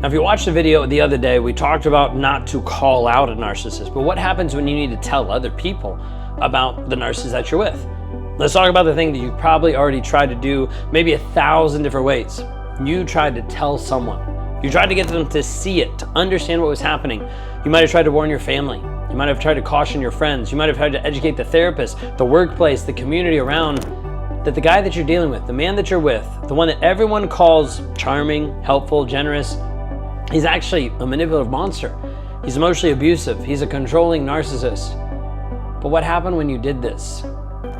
Now, if you watched the video the other day, we talked about not to call out a narcissist, but what happens when you need to tell other people about the narcissist that you're with? Let's talk about the thing that you probably already tried to do maybe 1,000 different ways. You tried to tell someone. You tried to get them to see it, to understand what was happening. You might have tried to warn your family. You might have tried to caution your friends. You might have tried to educate the therapist, the workplace, the community around that the guy that you're dealing with, the man that you're with, the one that everyone calls charming, helpful, generous, he's actually a manipulative monster. He's emotionally abusive. He's a controlling narcissist. But what happened when you did this?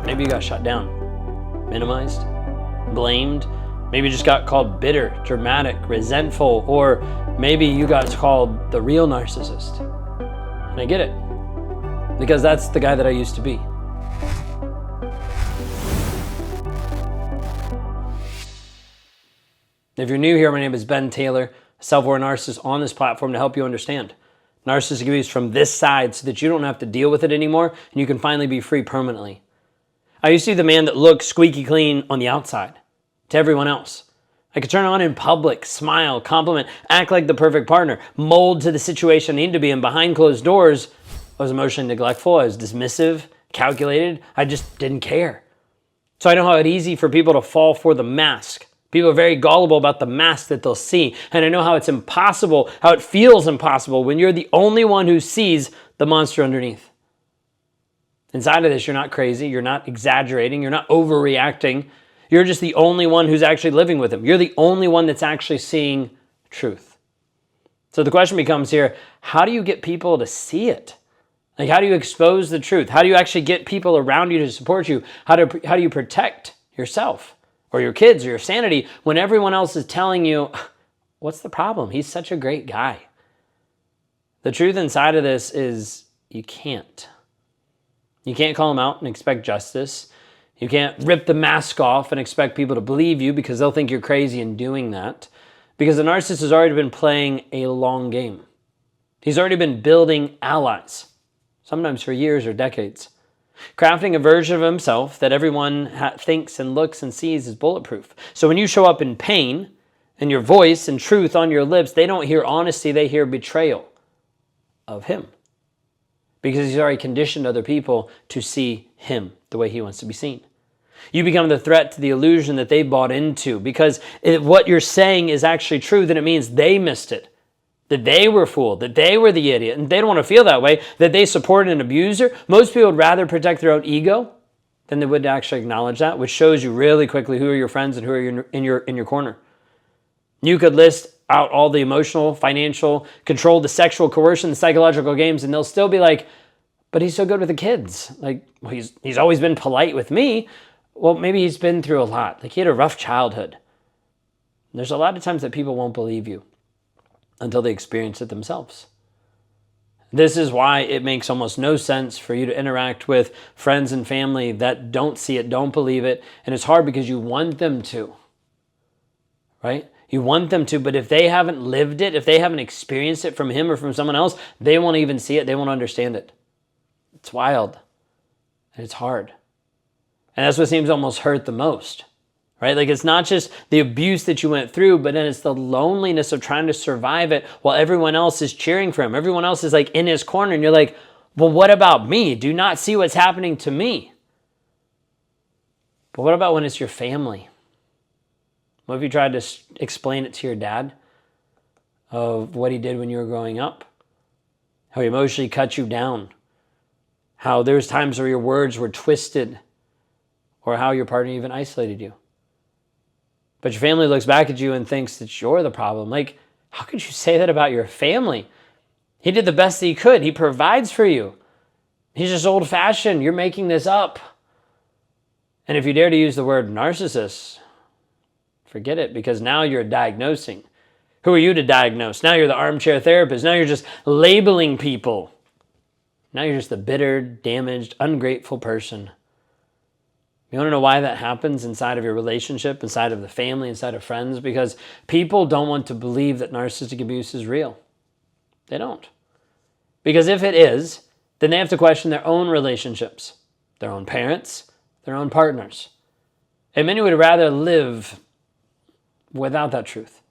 Maybe you got shut down, minimized, blamed. Maybe you just got called bitter, dramatic, resentful, or maybe you got called the real narcissist. And I get it, because that's the guy that I used to be. If you're new here, my name is Ben Taylor, self-aware narcissist on this platform to help you understand narcissistic abuse from this side so that you don't have to deal with it anymore and you can finally be free permanently. I used to be the man that looked squeaky clean on the outside to everyone else. I could turn on in public, smile, compliment, act like the perfect partner, mold to the situation I needed to be in. Behind closed doors, I was emotionally neglectful. I was dismissive, calculated. I just didn't care. So I know how it's easy for people to fall for the mask. People are very gullible about the mask that they'll see. And I know how it's impossible, how it feels impossible when you're the only one who sees the monster underneath. Inside of this, you're not crazy. You're not exaggerating. You're not overreacting. You're just the only one who's actually living with him. You're the only one that's actually seeing truth. So the question becomes here, how do you get people to see it? Like, how do you expose the truth? How do you actually get people around you to support you? How do you protect yourself or your kids or your sanity when everyone else is telling you, what's the problem? He's such a great guy. The truth inside of this is you can't. You can't call him out and expect justice. You can't rip the mask off and expect people to believe you because they'll think you're crazy in doing that. Because the narcissist has already been playing a long game. He's already been building allies, sometimes for years or decades. Crafting a version of himself that everyone thinks and looks and sees is bulletproof. So when you show up in pain and your voice and truth on your lips, they don't hear honesty, they hear betrayal of him. Because he's already conditioned other people to see him the way he wants to be seen. You become the threat to the illusion that they bought into because what you're saying is actually true, then it means they missed it. That they were fooled, that they were the idiot, and they don't want to feel that way, that they support an abuser. Most people would rather protect their own ego than they would to actually acknowledge that, which shows you really quickly who are your friends and who are in your corner. You could list out all the emotional, financial, control, the sexual coercion, the psychological games, and they'll still be like, but he's so good with the kids. Like, well, he's always been polite with me. Well, maybe he's been through a lot. Like, he had a rough childhood. There's a lot of times that people won't believe you until they experience it themselves. This is why it makes almost no sense for you to interact with friends and family that don't see it, don't believe it, and it's hard because you want them to, right? You want them to, but if they haven't lived it, if they haven't experienced it from him or from someone else, they won't even see it, they won't understand it. It's wild, and it's hard. And that's what seems to almost hurt the most. Right? Like, it's not just the abuse that you went through, but then it's the loneliness of trying to survive it while everyone else is cheering for him. Everyone else is like in his corner and you're like, well, what about me? Do you not see what's happening to me? But what about when it's your family? What if you tried to explain it to your dad of what he did when you were growing up? How he emotionally cut you down? How there was times where your words were twisted? Or how your partner even isolated you? But your family looks back at you and thinks that you're the problem. Like, how could you say that about your family? He did the best that he could. He provides for you. He's just old-fashioned. You're making this up. And if you dare to use the word narcissist, forget it, because now you're diagnosing. Who are you to diagnose? Now you're the armchair therapist. Now you're just labeling people. Now you're just the bitter, damaged, ungrateful person. You want to know why that happens inside of your relationship, inside of the family, inside of friends? Because people don't want to believe that narcissistic abuse is real. They don't. Because if it is, then they have to question their own relationships, their own parents, their own partners. And many would rather live without that truth.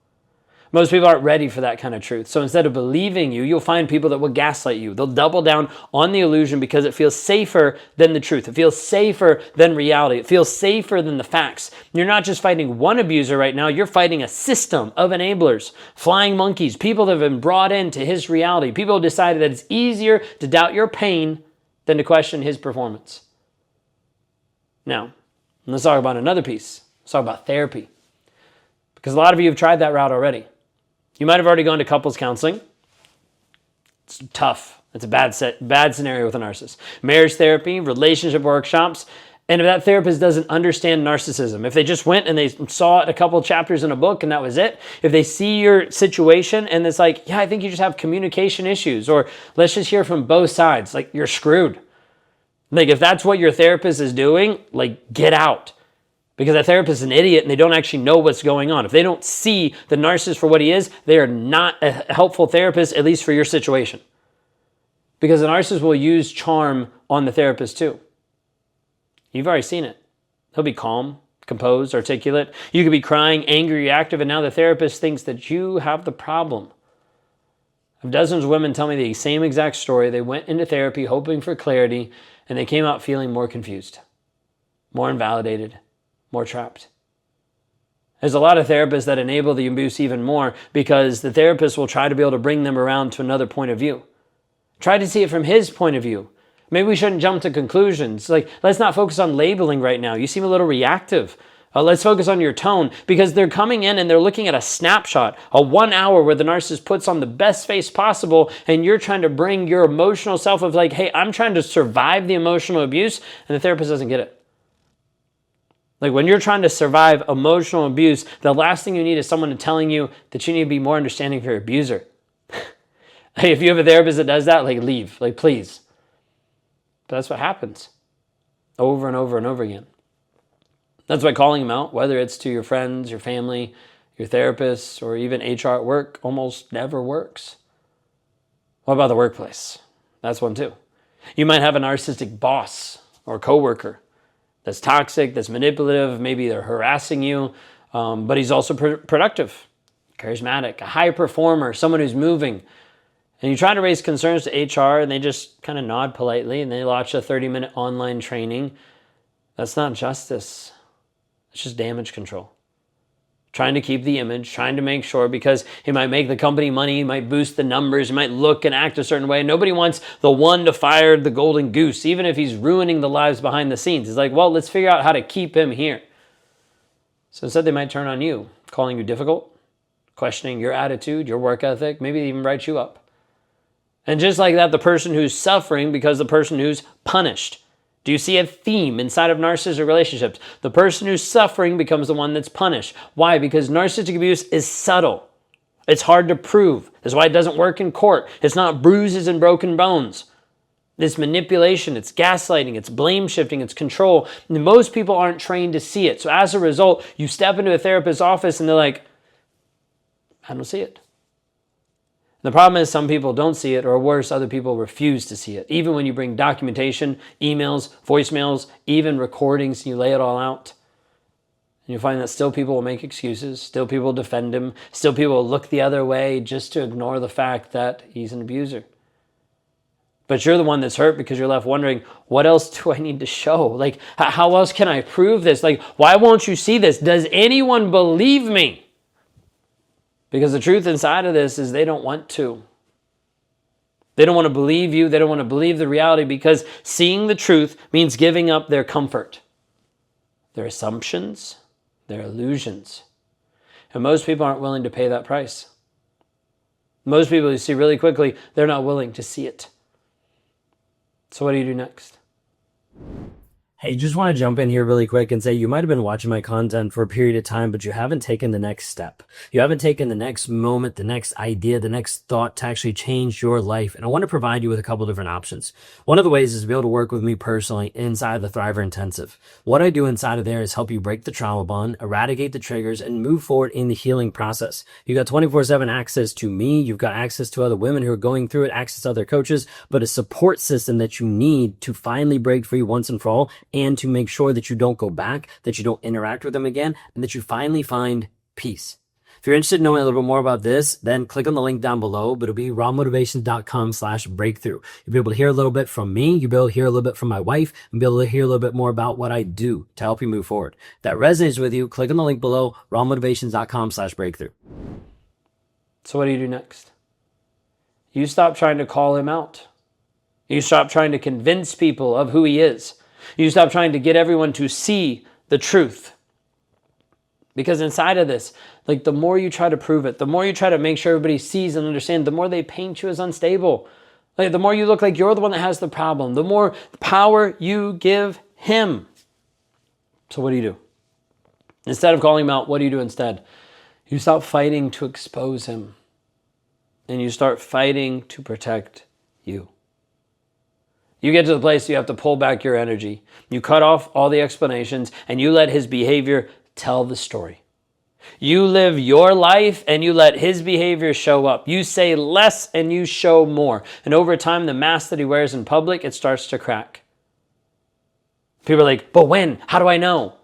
Most people aren't ready for that kind of truth. So instead of believing you, you'll find people that will gaslight you. They'll double down on the illusion because it feels safer than the truth. It feels safer than reality. It feels safer than the facts. You're not just fighting one abuser right now. You're fighting a system of enablers, flying monkeys, people that have been brought into his reality. People have decided that it's easier to doubt your pain than to question his performance. Now, let's talk about another piece. Let's talk about therapy. Because a lot of you have tried that route already. You might have already gone to couples counseling. It's tough. It's a bad scenario with a narcissist. Marriage therapy, relationship workshops. And if that therapist doesn't understand narcissism, if they just went and they saw it a couple of chapters in a book and that was it, if they see your situation and it's like, yeah, I think you just have communication issues, or let's just hear from both sides, like you're screwed. Like if that's what your therapist is doing, like get out. Because that therapist is an idiot and they don't actually know what's going on. If they don't see the narcissist for what he is, they are not a helpful therapist, at least for your situation. Because the narcissist will use charm on the therapist too. You've already seen it. He'll be calm, composed, articulate. You could be crying, angry, reactive, and now the therapist thinks that you have the problem. I have dozens of women tell me the same exact story. They went into therapy hoping for clarity, and they came out feeling more confused, more invalidated, more trapped. There's a lot of therapists that enable the abuse even more because the therapist will try to be able to bring them around to another point of view. Try to see it from his point of view. Maybe we shouldn't jump to conclusions. Like, let's not focus on labeling right now. You seem a little reactive. Let's focus on your tone, because they're coming in and they're looking at a snapshot, a 1 hour where the narcissist puts on the best face possible, and you're trying to bring your emotional self of like, hey, I'm trying to survive the emotional abuse, and the therapist doesn't get it. Like when you're trying to survive emotional abuse, the last thing you need is someone telling you that you need to be more understanding for your abuser. Hey, if you have a therapist that does that, like leave, like please. But that's what happens over and over and over again. That's why calling them out, whether it's to your friends, your family, your therapists, or even HR at work, almost never works. What about the workplace? That's one too. You might have a narcissistic boss or coworker that's toxic, that's manipulative, maybe they're harassing you, but he's also productive, charismatic, a high performer, someone who's moving. And you try to raise concerns to HR and they just kind of nod politely and they launch a 30-minute online training. That's not justice. It's just damage control. Trying to keep the image, trying to make sure, because he might make the company money, he might boost the numbers, he might look and act a certain way. Nobody wants the one to fire the golden goose, even if he's ruining the lives behind the scenes. It's like, well, let's figure out how to keep him here. So instead they might turn on you, calling you difficult, questioning your attitude, your work ethic, maybe they even write you up. And just like that, the person who's suffering becomes the person who's punished. Do you see a theme inside of narcissistic relationships? The person who's suffering becomes the one that's punished. Why? Because narcissistic abuse is subtle. It's hard to prove. That's why it doesn't work in court. It's not bruises and broken bones. It's manipulation, it's gaslighting, it's blame shifting, it's control. And most people aren't trained to see it. So as a result, you step into a therapist's office and they're like, I don't see it. The problem is some people don't see it, or worse, other people refuse to see it. Even when you bring documentation, emails, voicemails, even recordings, you lay it all out. And you find that still people will make excuses, still people will defend him, still people will look the other way just to ignore the fact that he's an abuser. But you're the one that's hurt because you're left wondering, what else do I need to show? Like, how else can I prove this? Like, why won't you see this? Does anyone believe me? Because the truth inside of this is they don't want to. They don't want to believe you. They don't want to believe the reality, because seeing the truth means giving up their comfort, their assumptions, their illusions. And most people aren't willing to pay that price. Most people you see really quickly, they're not willing to see it. So what do you do next? Hey, just want to jump in here really quick and say you might have been watching my content for a period of time, but you haven't taken the next step. You haven't taken the next moment, the next idea, the next thought to actually change your life. And I want to provide you with a couple different options. One of the ways is to be able to work with me personally inside the Thriver Intensive. What I do inside of there is help you break the trauma bond, eradicate the triggers, and move forward in the healing process. You got 24/7 access to me. You've got access to other women who are going through it, access to other coaches, but a support system that you need to finally break free once and for all, and to make sure that you don't go back, that you don't interact with them again, and that you finally find peace. If you're interested in knowing a little bit more about this, then click on the link down below, but it'll be rawmotivation.com/breakthrough. You'll be able to hear a little bit from me. You'll be able to hear a little bit from my wife and be able to hear a little bit more about what I do to help you move forward. If that resonates with you, click on the link below, rawmotivation.com/breakthrough. So what do you do next? You stop trying to call him out. You stop trying to convince people of who he is. You stop trying to get everyone to see the truth. Because inside of this, like the more you try to prove it, the more you try to make sure everybody sees and understands, the more they paint you as unstable. Like the more you look like you're the one that has the problem, the more power you give him. So what do? Instead of calling him out, what do you do instead? You stop fighting to expose him. And you start fighting to protect you. You get to the place you have to pull back your energy. You cut off all the explanations and you let his behavior tell the story. You live your life and you let his behavior show up. You say less and you show more. And over time, the mask that he wears in public, it starts to crack. People are like, but when? How do I know?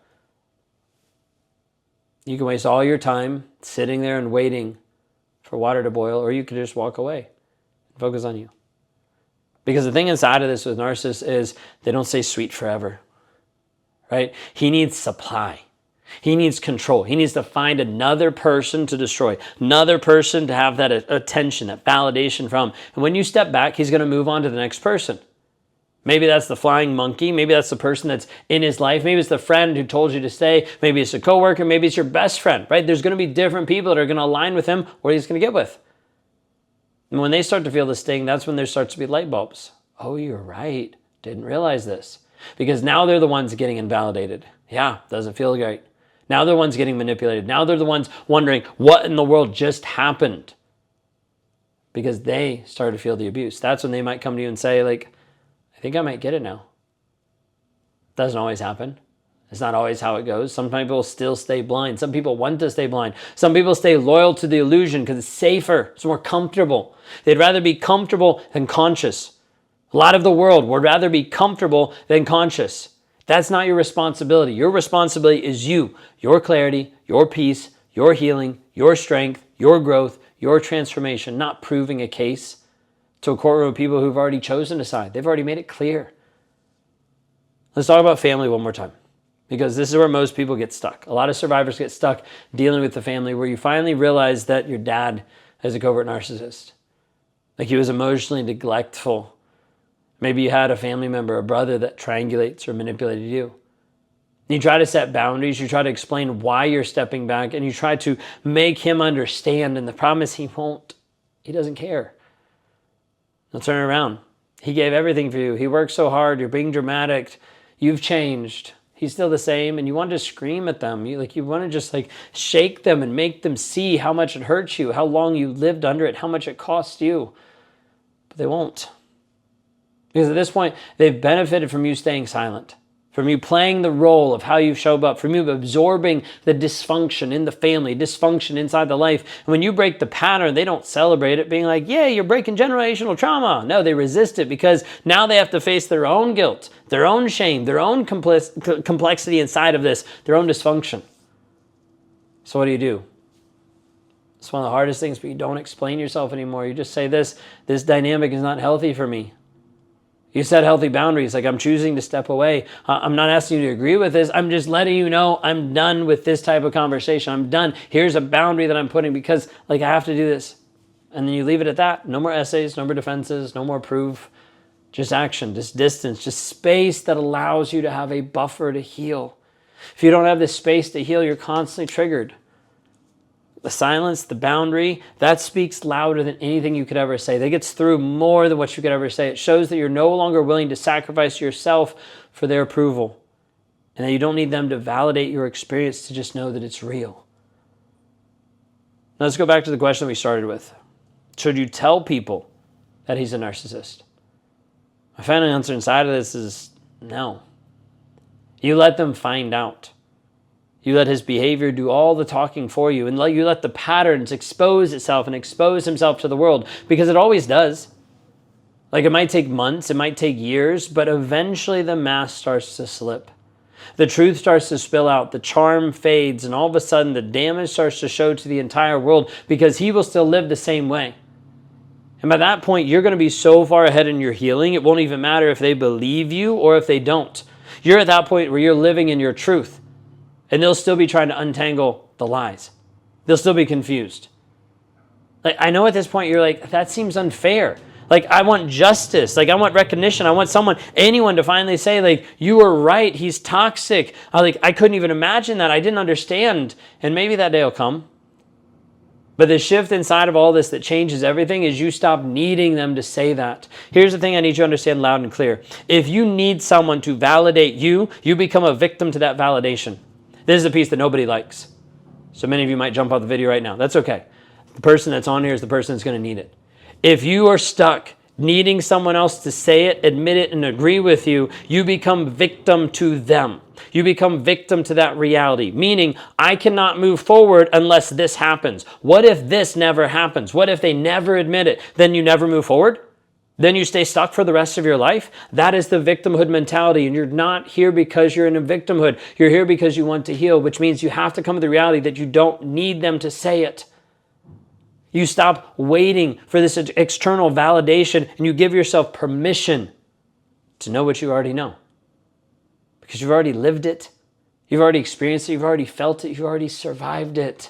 You can waste all your time sitting there and waiting for water to boil, or you could just walk away and focus on you. Because the thing inside of this with narcissists is they don't stay sweet forever, right? He needs supply. He needs control. He needs to find another person to destroy, another person to have that attention, that validation from. And when you step back, he's going to move on to the next person. Maybe that's the flying monkey. Maybe that's the person that's in his life. Maybe it's the friend who told you to stay. Maybe it's a coworker. Maybe it's your best friend, right? There's going to be different people that are going to align with him or he's going to get with. And when they start to feel this sting, that's when there starts to be light bulbs. Oh, you're right. Didn't realize this. Because now they're the ones getting invalidated. Yeah, doesn't feel great. Now they're the ones getting manipulated. Now they're the ones wondering what in the world just happened. Because they started to feel the abuse. That's when they might come to you and say, like, I think I might get it now. Doesn't always happen. It's not always how it goes. Some people still stay blind. Some people want to stay blind. Some people stay loyal to the illusion because it's safer. It's more comfortable. They'd rather be comfortable than conscious. A lot of the world would rather be comfortable than conscious. That's not your responsibility. Your responsibility is you, your clarity, your peace, your healing, your strength, your growth, your transformation, not proving a case to a courtroom of people who've already chosen a side. They've already made it clear. Let's talk about family one more time, because this is where most people get stuck. A lot of survivors get stuck dealing with the family, where you finally realize that your dad is a covert narcissist. Like he was emotionally neglectful. Maybe you had a family member, a brother that triangulates or manipulated you. You try to set boundaries. You try to explain why you're stepping back, and you try to make him understand. And the problem is he won't. He doesn't care. He'll turn around. He gave everything for you. He worked so hard. You're being dramatic. You've changed. He's still the same. And you want to scream at them. You want to just shake them and make them see how much it hurts you, how long you lived under it, how much it cost you. But they won't. Because at this point, they've benefited from you staying silent, from you playing the role of how you show up, from you absorbing the dysfunction in the family, dysfunction inside the life. And when you break the pattern, they don't celebrate it, being like, yeah, you're breaking generational trauma. No, they resist it because now they have to face their own guilt, their own shame, their own complexity inside of this, their own dysfunction. So what do? It's one of the hardest things, but you don't explain yourself anymore. You just say this dynamic is not healthy for me. You set healthy boundaries, like I'm choosing to step away. I'm not asking you to agree with this. I'm just letting you know I'm done with this type of conversation. I'm done. Here's a boundary that I'm putting because I have to do this. And then you leave it at that. No more essays, no more defenses, no more proof. Just action, just distance, just space that allows you to have a buffer to heal. If you don't have this space to heal, you're constantly triggered. The silence, the boundary, that speaks louder than anything you could ever say. That gets through more than what you could ever say. It shows that you're no longer willing to sacrifice yourself for their approval, and that you don't need them to validate your experience to just know that it's real. Now let's go back to the question we started with. Should you tell people that he's a narcissist? My final answer inside of this is no. You let them find out. You let his behavior do all the talking for you, and you let the patterns expose itself and expose himself to the world, because it always does. It might take months, it might take years, but eventually the mask starts to slip. The truth starts to spill out, the charm fades, and all of a sudden the damage starts to show to the entire world because he will still live the same way. And by that point, you're going to be so far ahead in your healing, it won't even matter if they believe you or if they don't. You're at that point where you're living in your truth, and they'll still be trying to untangle the lies. They'll still be confused. Like, I know at this point you're like, that seems unfair. Like, I want justice. Like, I want recognition. I want anyone to finally say, like, you were right. He's toxic. I couldn't even imagine that. I didn't understand. And maybe that day will come. But the shift inside of all this that changes everything is you stop needing them to say that. Here's the thing I need you to understand loud and clear. If you need someone to validate you, you become a victim to that validation. This is a piece that nobody likes. So many of you might jump off the video right now. That's okay. The person that's on here is the person that's going to need it. If you are stuck needing someone else to say it, admit it, and agree with you, you become victim to them. You become victim to that reality, meaning I cannot move forward unless this happens. What if this never happens? What if they never admit it? Then you never move forward? Then you stay stuck for the rest of your life? That is the victimhood mentality, and you're not here because you're in a victimhood. You're here because you want to heal, which means you have to come to the reality that you don't need them to say it. You stop waiting for this external validation, and you give yourself permission to know what you already know. Because you've already lived it, you've already experienced it, you've already felt it, you've already survived it.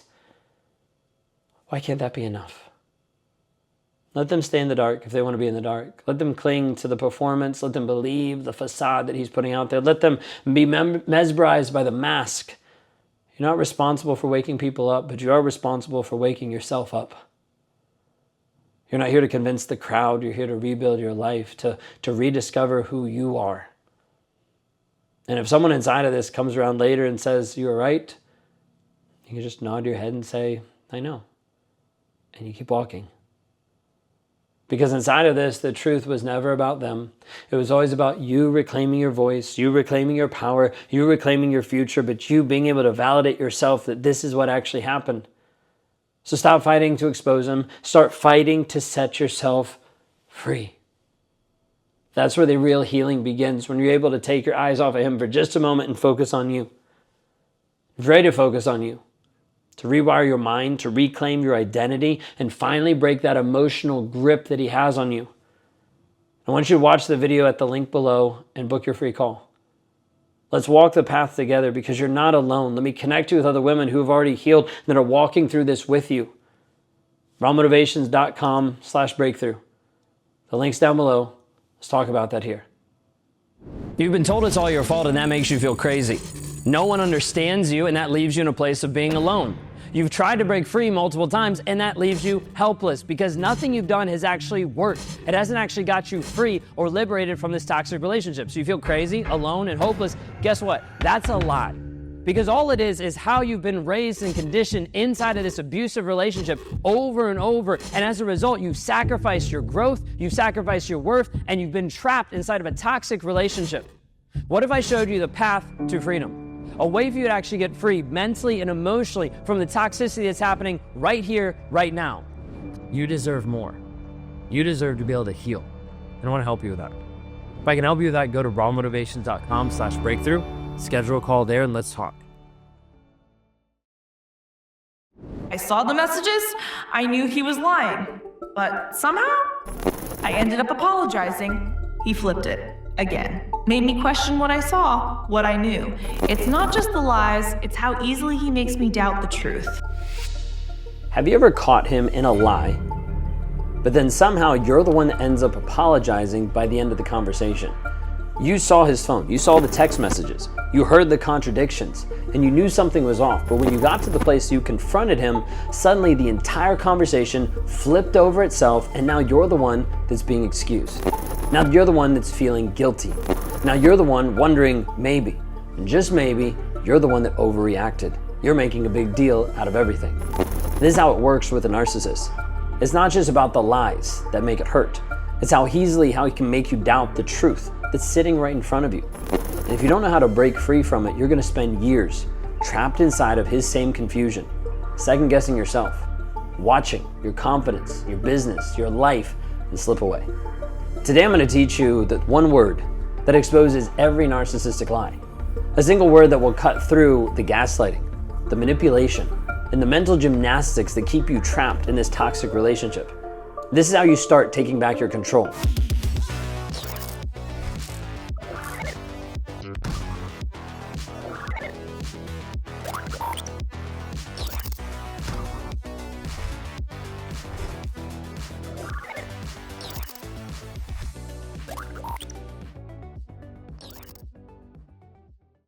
Why can't that be enough? Let them stay in the dark if they want to be in the dark. Let them cling to the performance. Let them believe the facade that he's putting out there. Let them be mesmerized by the mask. You're not responsible for waking people up, but you are responsible for waking yourself up. You're not here to convince the crowd. You're here to rebuild your life, to rediscover who you are. And if someone inside of this comes around later and says, you were right, you can just nod your head and say, I know. And you keep walking. Because inside of this, the truth was never about them. It was always about you reclaiming your voice, you reclaiming your power, you reclaiming your future, but you being able to validate yourself that this is what actually happened. So stop fighting to expose them. Start fighting to set yourself free. That's where the real healing begins, when you're able to take your eyes off of him for just a moment and focus on you. If you're ready to focus on you, to rewire your mind, to reclaim your identity, and finally break that emotional grip that he has on you. I want you to watch the video at the link below and book your free call. Let's walk the path together because you're not alone. Let me connect you with other women who have already healed that are walking through this with you. rawmotivations.com/breakthrough. The link's down below. Let's talk about that here. You've been told it's all your fault and that makes you feel crazy. No one understands you and that leaves you in a place of being alone. You've tried to break free multiple times and that leaves you helpless because nothing you've done has actually worked. It hasn't actually got you free or liberated from this toxic relationship. So you feel crazy, alone, and hopeless. Guess what? That's a lie. Because all it is how you've been raised and conditioned inside of this abusive relationship over and over. And as a result, you've sacrificed your growth, you've sacrificed your worth, and you've been trapped inside of a toxic relationship. What if I showed you the path to freedom? A way for you to actually get free mentally and emotionally from the toxicity that's happening right here, right now. You deserve more. You deserve to be able to heal. And I want to help you with that. If I can help you with that, go to rawmotivations.com/breakthrough. Schedule a call there and let's talk. I saw the messages. I knew he was lying. But somehow, I ended up apologizing. He flipped it again. Made me question what I saw, what I knew. It's not just the lies, it's how easily he makes me doubt the truth. Have you ever caught him in a lie, but then somehow you're the one that ends up apologizing by the end of the conversation? You saw his phone, you saw the text messages, you heard the contradictions, and you knew something was off. But when you got to the place you confronted him, suddenly the entire conversation flipped over itself, and now you're the one that's being excused. Now you're the one that's feeling guilty. Now you're the one wondering, maybe, and just maybe, you're the one that overreacted. You're making a big deal out of everything. This is how it works with a narcissist. It's not just about the lies that make it hurt. It's how he can make you doubt the truth that's sitting right in front of you. And if you don't know how to break free from it, you're gonna spend years trapped inside of his same confusion, second guessing yourself, watching your confidence, your business, your life, and slip away. Today I'm gonna teach you that one word that exposes every narcissistic lie. A single word that will cut through the gaslighting, the manipulation, and the mental gymnastics that keep you trapped in this toxic relationship. This is how you start taking back your control.